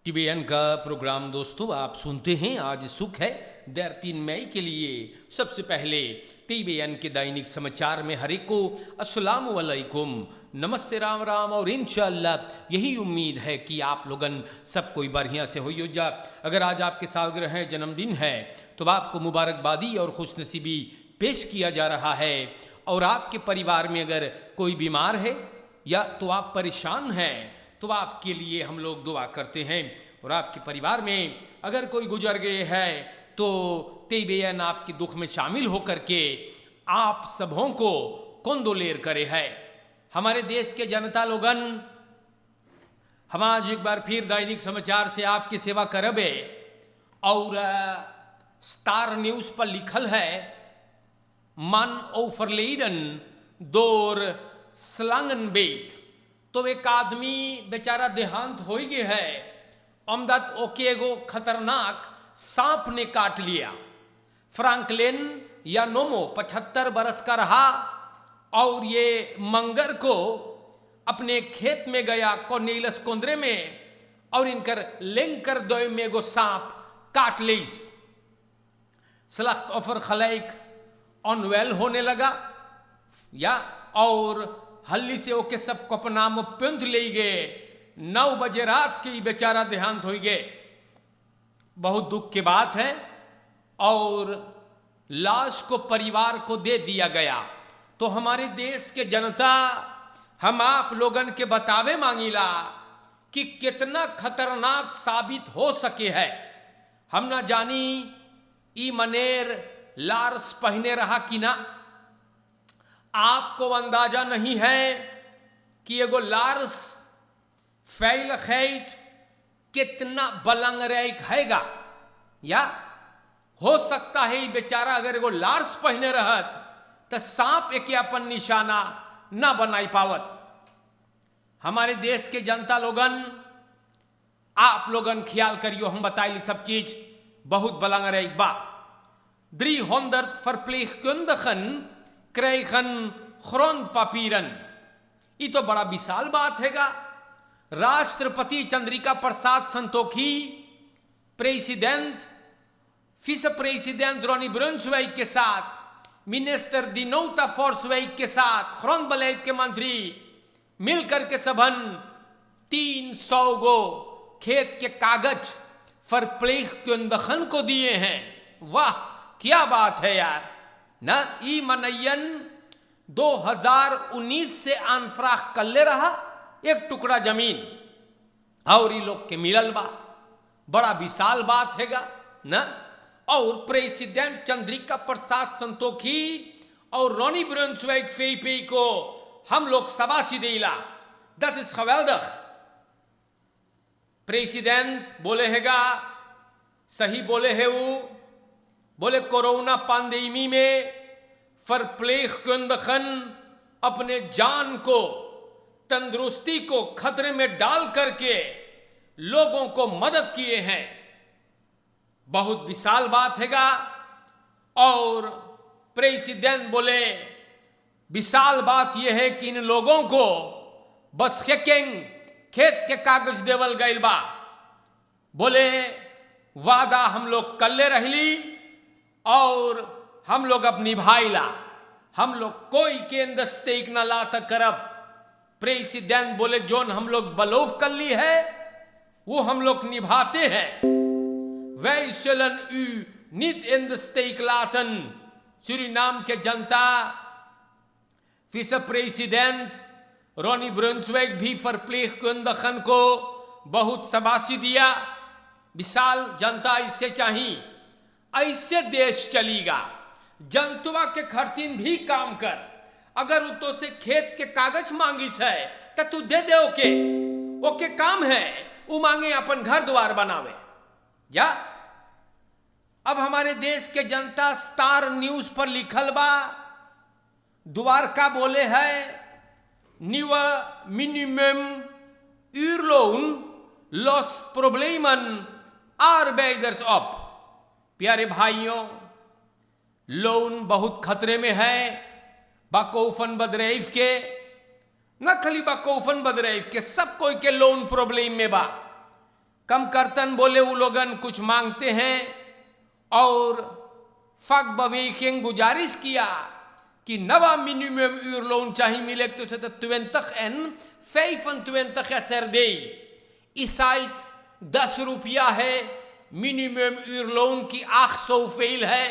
TBN का programme दोस्तों आप सुनते हैं। आज सुख है देर 3 मई के लिए। सबसे पहले टीबीएन के दैनिक समाचार में हर एक को अस्सलाम वालेकुम, नमस्ते, राम राम। और इंशाअल्लाह यही उम्मीद है कि आप लोगन सब कोई बढ़िया से हो जा। अगर आज आपके सालगिरह है, जन्मदिन है, तो आपको मुबारकबादी और खुशनसीबी पेश किया जा रहा है। और आपके परिवार में अगर कोई बीमार है या तो आप परेशान हैं तो आपके लिए हम लोग दुआ करते हैं। और आपके परिवार में अगर कोई गुजर गए है तो टीबीएन आपके दुख में शामिल होकर के आप सबों को कंदोलेर करे है। हमारे देश के जनता लोगन, हम आज एक बार फिर दैनिक समाचार से आपकी सेवा करबे। और स्टार न्यूज पर लिखल है, मन ओफरलेडन दोर स्लंगन बेत। तो एक आदमी बेचारा देहांत हो गया है, अमदत ओके एगो खतरनाक सांप ने काट लिया। फ्रैंकलिन यानोमो 75 बरस का रहा और ये मंगर को अपने खेत में गया कॉर्नेलियस कोंद्रे में, और इनकर लेंकर दोय में एगो सांप काट लीस। सलख्त ऑफर खलैक अनवेल होने लगा या और हल्ली से ओके सब कपनाम पुंथ ले गए। 9 बजे रात के बेचारा देहांत हो गए। बहुत दुख की बात है। और लाश को परिवार को दे दिया गया। तो हमारे देश के जनता, हम आप लोगन के बतावे मांगिला कि कितना खतरनाक साबित हो सके है। हम ना जानी ई मनेर लार्स पहने रहा कि ना। आपको अंदाजा नहीं है कि एगो लार्स फैल खैट कितना बलंग रेक हैगा। या हो सकता है ये बेचारा अगर एगो लार्स पहने रहत तो सांप एक अपन निशाना ना बनाई पावत। हमारे देश के जनता लोगन, आप लोगन ख्याल करियो, हम बताइली सब चीज बहुत बलंग रेक बा। 300 verpleegkundigen krijgen grondpapieren। ये तो बड़ा विशाल बात हैगा। राष्ट्रपति चंद्रिका प्रसाद संतोखी, प्रेसिडेंट विस प्रेसिडेंट रोनी ब्रुन्सवेक के साथ, मिनिस्टर दिनोटा फोर्सवेक के साथ, ग्रोनबeleid के मंत्री मिलकर के सबन 300 गो खेत के कागज verpleegkundigen को दिए हैं। वाह क्या बात है यार ना। ई मनयन 2019 से अनफ्राख कर ले रहा एक टुकड़ा जमीन और ये लोग के मिलल बा। बड़ा विशाल बात हैगा ना। और प्रेसिडेंट चंद्रिका प्रसाद संतोखी और रोनी ब्रुन्सवेक फेपी को हम लोग शाबाशी देला। That is geweldig। प्रेसिडेंट बोले हैगा, सही बोले है वो, बोले कोरोना पैंडेमी में verpleegkundigen अपने जान को, तंदुरुस्ती को खतरे में डाल करके लोगों को मदद किए हैं। बहुत विशाल बात हैगा। और प्रेसिडेंट बोले विशाल बात यह है कि इन लोगों को बस खेत के कागज देवल गइल बा। बोले वादा हम लोग कल्ले रहली और हम लोग अब निभाइला। हम लोग कोई के दस्तेक न ला तक करब। प्रेसिडेंट बोले जोन हम लोग बलोफ कर ली है वो हम लोग निभाते हैं। wij zullen u niet in de steek laten। Suriname के जनता, विस प्रेसिडेंट रोनी ब्रुन्सवेक भी verpleegkundigen को बहुत शाबाशी दिया। विशाल जनता इससे चाहिए, ऐसे देश चलेगा। जनतुआ के खर्तीन भी काम कर। अगर वो तो से खेत के कागज मांगिस है तो तू दे दे ओके, ओके काम है वो मांगे अपन घर द्वार बनावे या। अब हमारे देश के जनता स्टार न्यूज पर लिखल बा, द्वारका बोले है nieuwe minimum uurloon lost problemen arbeiders op। प्यारे भाइयों, लोन बहुत खतरे में है। बाकोफन बदरैफ के, न खाली बाकोफन बदरैफ के, सब कोई के लोन प्रॉब्लम में बा। कम करतन बोले वो लोगन कुछ मांगते हैं और फक बवीकिंग गुजारिश किया कि नवा मिनिमम उरलोन चाहिए मिले तो से 20 en 25 SRD इसाइत 10 रुपया है मिनिमम उरलोन की 800 फेल है।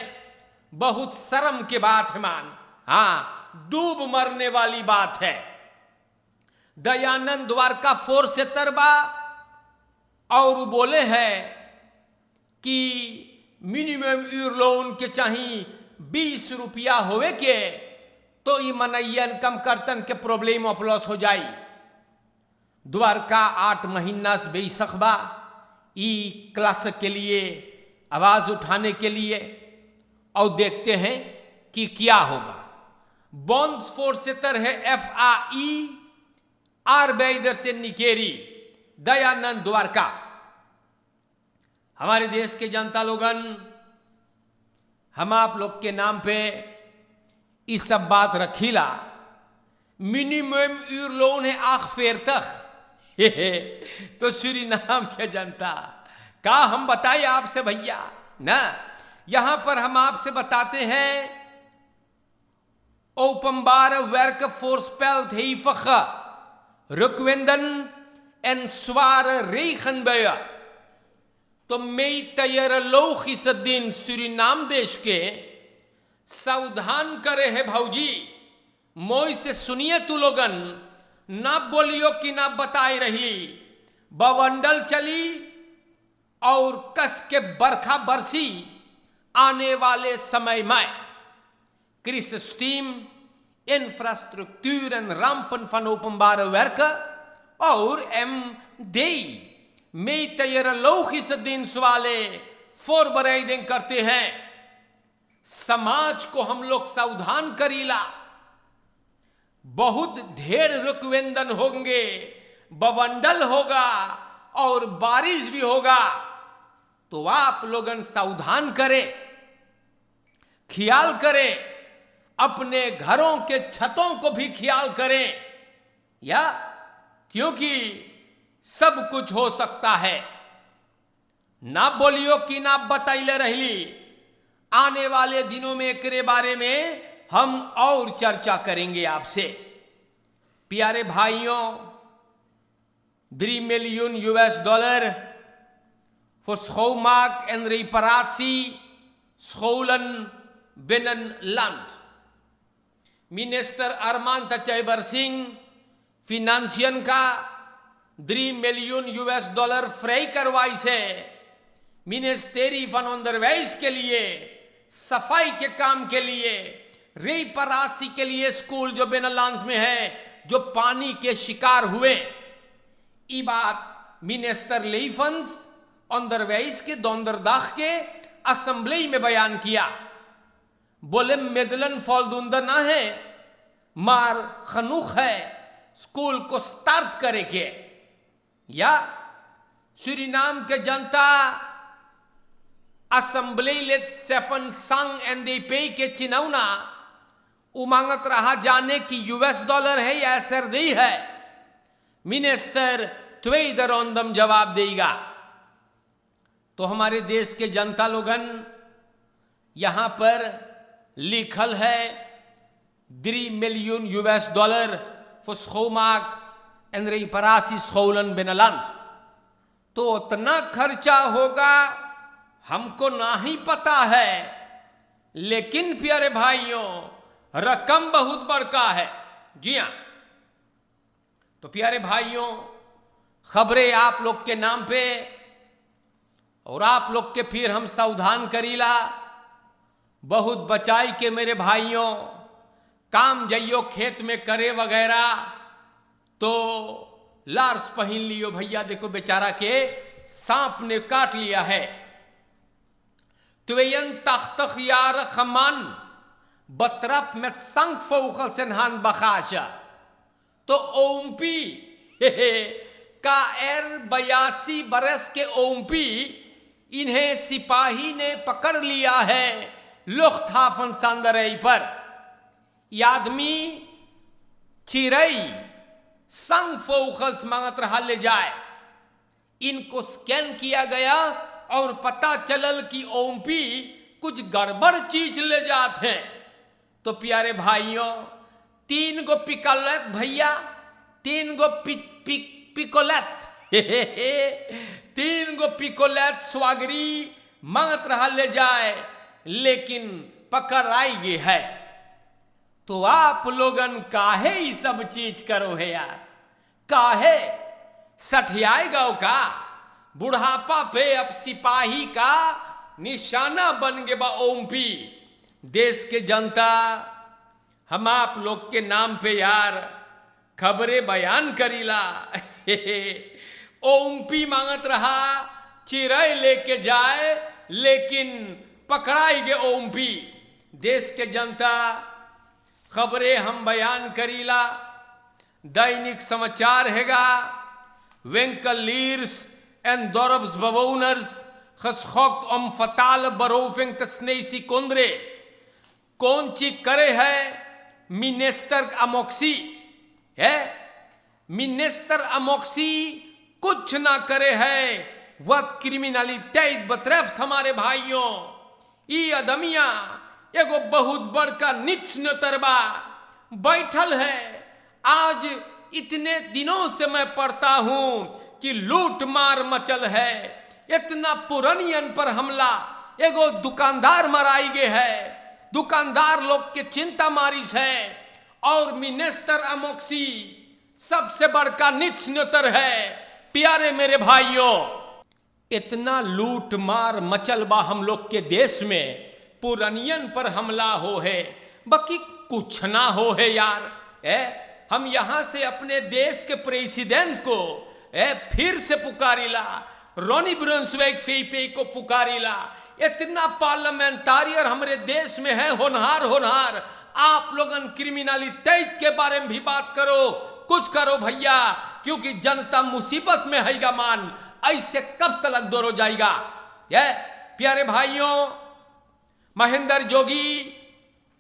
बहुत शर्म के बात है मान, हाँ डूब मरने वाली बात है। दयानंद द्वारका 4 से तरबा और बोले हैं कि मिनिमम उरलोन के चाहिए 20 रुपया होवे के तो ई मनैयन कम करतन के प्रॉब्लम ऑफ लॉस हो जाई। द्वारका 8 महीना से बेसखबा ई क्लास के लिए आवाज उठाने के लिए और देखते हैं कि क्या होगा। बॉन्स फोर्स से तर है FAE आर इधर से निकेरी दयानंद द्वारका। हमारे देश के जनता लोगन हम आप लोग के नाम पे इस सब बात रखीला। मिनिमम उरलोन है आख फेर तक तो सूरीनाम के जनता का हम बताए आपसे भैया ना। यहां पर हम आपसे बताते हैं ओपनबार वर्क फोर्सपेल थे फख रुकवेंदन en zware regenbuien. तो मई तैयार लोग इस दिन सूरीनाम देश के सावधान करे है भाऊजी। मोई से सुनिए तू लोगन, ना बोलियो कि ना बताई रही। बवंडल चली और कस के बरखा बरसी आने वाले समय में क्रिस स्टीम infrastructure rampen van openbare werken और MD में meteorologische dienst वाले voorbereiding करते हैं। समाज को हम लोग सावधान करीला। बहुत ढेर रुकवेंदन होंगे, बवंडल होगा और बारिश भी होगा, तो आप लोगन सावधान करें, ख्याल करें, अपने घरों के छतों को भी ख्याल करें या क्योंकि सब कुछ हो सकता है। ना बोलियो कि ना बताइले रही। आने वाले दिनों में के बारे में हम और चर्चा करेंगे आपसे। प्यारे भाइयों, $3 million voor schoonmaak en reparatie scholen binnen land. Minister Arman Tachaibar Singh financiën का $3 मिलियन vrij करवाई से मिनिस्ट्री van onderwijs के लिए, सफाई के काम के लिए, रेपरासी के लिए स्कूल जो बिनलांत में है जो पानी के शिकार हुए। ये बात मिनिस्टर लेफन्स onderwijs के donderdag के असेंबली में बयान किया। बोले मिडलन फॉलदुंदर ना है मार खनुख है स्कूल को स्टार्ट करे के। या सूरीनाम के जनता असेंबली ले सेफन संग NDP के चिनौना उमांगत रहा जाने की $, है या SRD है। मिनिस्टर tweede rondम जवाब देगा। तो हमारे देश के जनता लोगन यहां पर लिखल है $3 million voor schoonmaak en reparatie scholen binnenland। तो उतना खर्चा होगा हमको ना ही पता है, लेकिन प्यारे भाइयों रकम बहुत बड़का है। जी हां, तो प्यारे भाइयों खबरें आप लोग के नाम पे और आप लोग के फिर हम सावधान करीला। बहुत बचाई के मेरे भाइयों काम जइयो खेत में करे वगैरह तो लार्स पहन लियो भैया, देखो बेचारा के सांप ने काट लिया है। तख्तख यार खमान बतरफ में संग फौखल सेनहान बखाशा। तो ओमपी का 82 बरस के ओमपी इन्हें सिपाही ने पकड़ लिया है लुफ्थहाफन सांदरई पर। आदमी चिरई संग फोकस मांगत रहा ले जाए। इनको स्कैन किया गया और पता चलल कि ओमपी कुछ गड़बड़ चीज ले जाते हैं। तो प्यारे भाइयों, 3 गो पिकलेट भैया, 3 गो पिकोलेट 3 गो पिकोलेट स्वागरी मांगत रहा ले जाए, लेकिन पकड़ आई गई है। तो आप लोगन काहे ये सब चीज करो है यार? काहे सठियाएगा का? बुढ़ापा पे अब सिपाही का निशाना बन गए बा ओमपी। देश के जनता, हम आप लोग के नाम पे यार खबरें बयान करीला। ओमपी मांगत रहा चिरई लेके जाए, लेकिन पकड़ाई गए ओमपी। देश के जनता, खबरें हम बयान करीला। दैनिक समाचार हैगा, वेंकल लीर्स en dorpsbewoners geschokt om fatale beroving te snijden kondre. कौन चीज करे है? मिनिस्टर अमोक्सी है। मिनिस्टर अमोक्सी कुछ ना करे है। वत क्रिमिनलिटी बतरफ हमारे भाइयों, ये अदमिया एगो बहुत बड़का नीच नतरबा बैठल है। आज इतने दिनों से मैं पढ़ता हूं कि लूट मार मचल है, इतना पुरानियन पर हमला, एगो दुकानदार मराई गए है, दुकानदार लोग के चिंता मारिश है, और मिनिस्टर अमोक्सी सबसे बड़का नीच नतर है। प्यारे मेरे भाइयों, इतना लूट मार मचल बा हम लोग के देश में, पुरानियन पर हमला हो है, बाकी कुछ ना हो है यार। हम यहां से अपने देश के प्रेसिडेंट को फिर से पुकारिला, रोनी ब्रुंसविक फीपे को पुकारिला। इतना पार्लियामेंटारियर हमारे देश में है, होनहार होनहार। आप लोगन क्रिमिनलिटी के बारे में भी बात करो, कुछ करो भैया, क्योंकि जनता मुसीबत में हैगा मान। ऐसे कब तक दूर हो जाएगा? प्यारे भाइयों, महेंद्र जोगी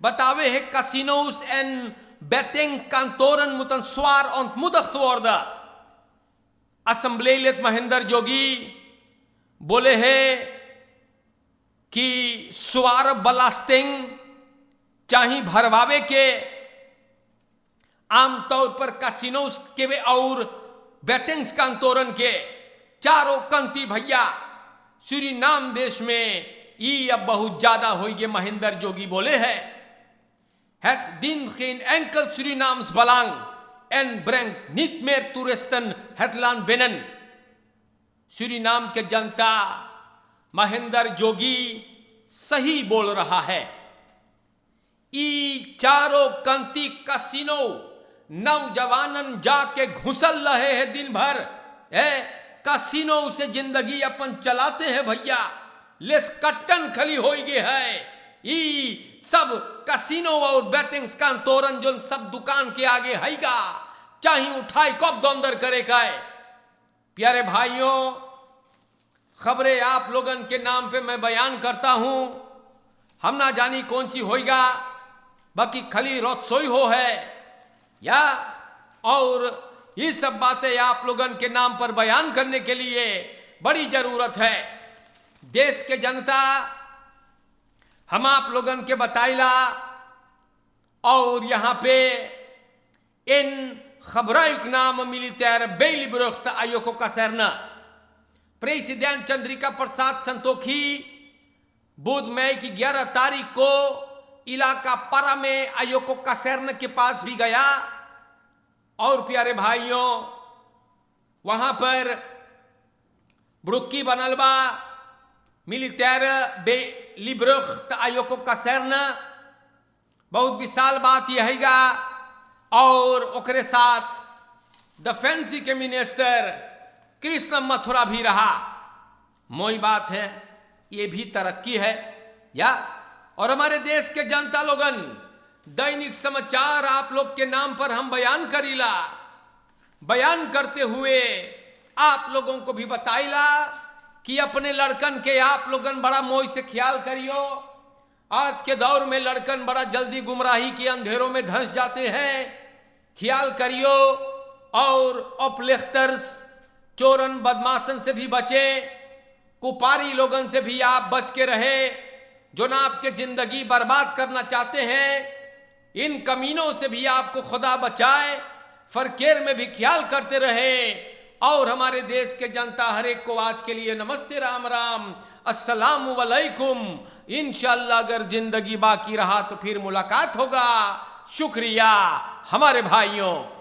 बतावे है casinos and betting kantoren moeten zwaar ontmoedigd worden. Assembly Mahendra Jogi बोले हैं कि स्वार बलास्टिंग चाहे भरवावे के, आमतौर पर कैसीनोस के और बेटिंग्स कांतोरन के चारों कंती भैया सूरीनाम देश में ये अब बहुत ज्यादा हो गए। महेंद्र जोगी बोले हैं, het dient geen enkel Surinaams belang en brengt niet meer toeristen het land binnen. Suriname के जनता, महेंद्र जोगी सही बोल रहा है। ई चारों कंती कसिनो नौजवानन जाके घुसल रहे हैं दिन भर। कसिनो से जिंदगी अपन चलाते हैं भैया, लेस कट्टन खली हो गए है। ई सब कसिनो और बेटिंग्स का तोरण जो सब दुकान के आगे हैगा, चाहे उठाई कब दौंदर करे का। प्यारे भाइयों, खबरें आप लोगन के नाम पे मैं बयान करता हूं। हम ना जानी कौन सी होएगा, बाकी खली रोतसोई हो है या और ये सब बातें आप लोगन के नाम पर बयान करने के लिए बड़ी जरूरत है। देश के जनता, हम आप लोगन के बताइला और यहां पे इन खबरायुक नाम मिलिटर बेलिब्रुख्त आयोको काserna प्रेसिडेंट चंद्रिका प्रसाद संतोखी बुध मई की 11 तारीख को इलाका पारा में आयोको काserna के पास भी गया। और प्यारे भाइयों, वहां पर ब्रुक्की बनलबा मिलिटर बेलिब्रुख्त आयोको काserna बहुत विशाल बात यह हैगा। और ओकरे साथ डिफेंस के मिनिस्टर कृष्ण मथुरा भी रहा। मोई बात है, ये भी तरक्की है या। और हमारे देश के जनता लोगन, दैनिक समाचार आप लोग के नाम पर हम बयान करीला। बयान करते हुए आप लोगों को भी बताइला कि अपने लड़कन के आप लोगन बड़ा मोह से ख्याल करियो। आज के दौर में लड़कन बड़ा जल्दी गुमराही के अंधेरों में धंस जाते हैं, ख्याल करियो। और अपलिफ्टर्स चोरन बदमाशन से भी बचे, कुपारी लोगन से भी आप बच के रहे, जो ना आपके जिंदगी बर्बाद करना चाहते हैं, इन कमीनों से भी आपको खुदा बचाए। फरकेर में भी ख्याल करते रहे। और हमारे देश के जनता हर एक को आज के लिए नमस्ते, राम राम, अस्सलामु अलैकुम। इंशाअल्लाह अगर जिंदगी बाकी रहा तो फिर मुलाकात होगा। शुक्रिया हमारे भाइयों।